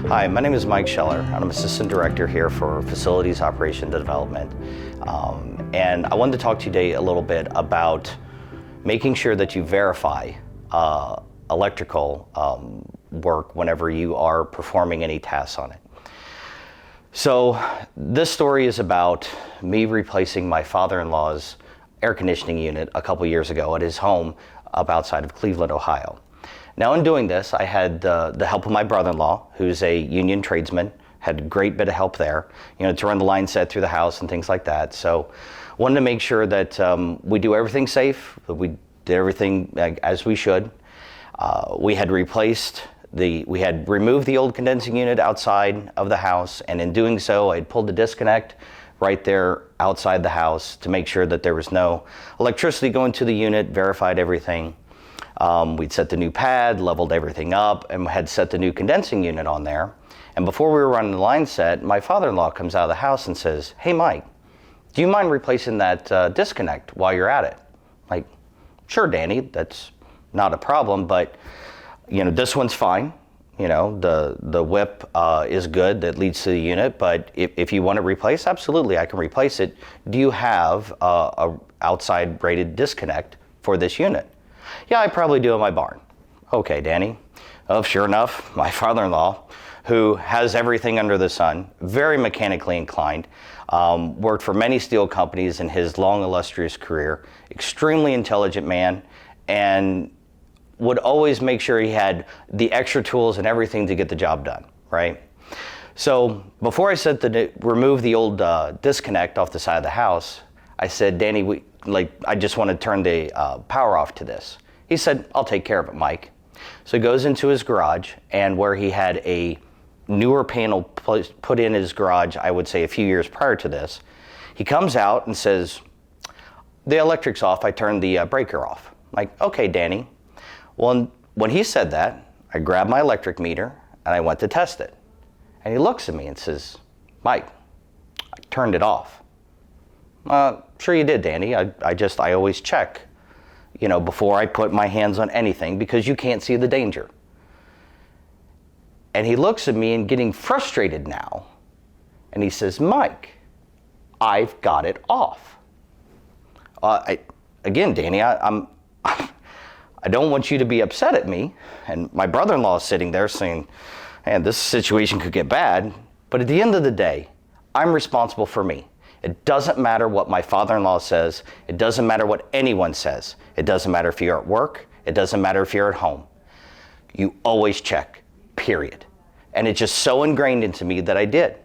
Hi, my name is Mike Scheller. I'm Assistant Director here for Facilities Operation Development. And I wanted to talk to you today a little bit about making sure that you verify electrical work whenever you are performing any tasks on it. So this story is about me replacing my father-in-law's air conditioning unit a couple years ago at his home up outside of Cleveland, Ohio. Now in doing this, I had the help of my brother-in-law, who's a union tradesman, had a great bit of help there, to run the line set through the house and things like that. So wanted to make sure that we do everything safe, that we did everything as we should. We had removed the old condensing unit outside of the house, and in doing so, I had pulled the disconnect right there outside the house to make sure that there was no electricity going to the unit, verified everything. We'd set the new pad, leveled everything up, and had set the new condensing unit on there. And before we were running the line set, my father-in-law comes out of the house and says, "Hey Mike, do you mind replacing that disconnect while you're at it?" Like, "Sure, Danny, that's not a problem, but this one's fine. The whip is good that leads to the unit, but if you want to replace, absolutely, I can replace it. Do you have a outside rated disconnect for this unit?" "Yeah, I probably do in my barn." "Okay, Danny." Oh, sure enough, my father-in-law, who has everything under the sun, very mechanically inclined, worked for many steel companies in his long, illustrious career, extremely intelligent man, and would always make sure he had the extra tools and everything to get the job done, right? So before I remove the old disconnect off the side of the house, I said, "Danny, I just want to turn the power off to this." He said, "I'll take care of it, Mike." So he goes into his garage, and where he had a newer panel put in his garage, I would say a few years prior to this, he comes out and says, "The electric's off, I turned the breaker off." I'm like, "Okay, Danny." Well, when he said that, I grabbed my electric meter and I went to test it. And he looks at me and says, "Mike, I turned it off." "Sure you did, Danny. I always check, before I put my hands on anything, because you can't see the danger." And he looks at me and getting frustrated now, and he says, "Mike, I've got it off." Again, Danny, I don't want you to be upset at me. And my brother-in-law is sitting there saying, "Man, this situation could get bad." But at the end of the day, I'm responsible for me. It doesn't matter what my father-in-law says. It doesn't matter what anyone says. It doesn't matter if you're at work. It doesn't matter if you're at home. You always check, period. And it's just so ingrained into me that I did.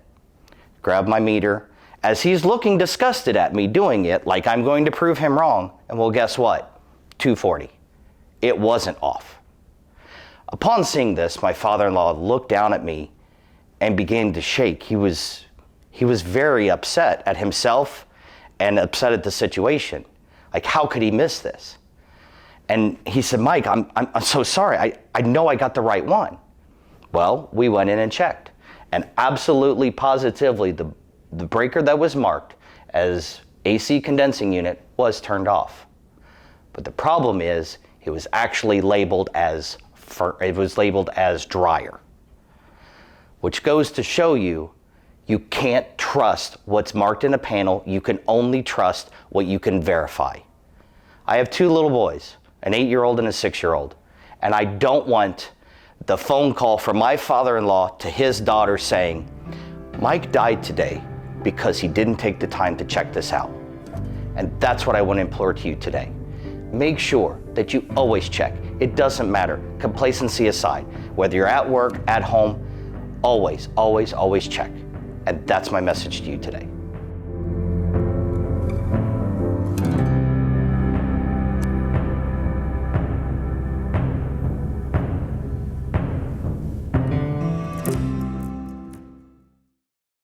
Grab my meter. As he's looking disgusted at me doing it, like I'm going to prove him wrong, and well, guess what? 240. It wasn't off. Upon seeing this, my father-in-law looked down at me and began to shake. He was very upset at himself and upset at the situation. Like, how could he miss this? And he said, "Mike, I'm so sorry. I know I got the right one." Well, we went in and checked. And absolutely, positively, the breaker that was marked as AC condensing unit was turned off. But the problem is, it was actually labeled as dryer, which goes to show you can't trust what's marked in a panel. You can only trust what you can verify. I have two little boys, an 8-year-old and a 6-year-old, and I don't want the phone call from my father-in-law to his daughter saying, "Mike died today because he didn't take the time to check this out." And that's what I want to implore to you today. Make sure that you always check. It doesn't matter, complacency aside, whether you're at work, at home, always, always, always check. And that's my message to you today.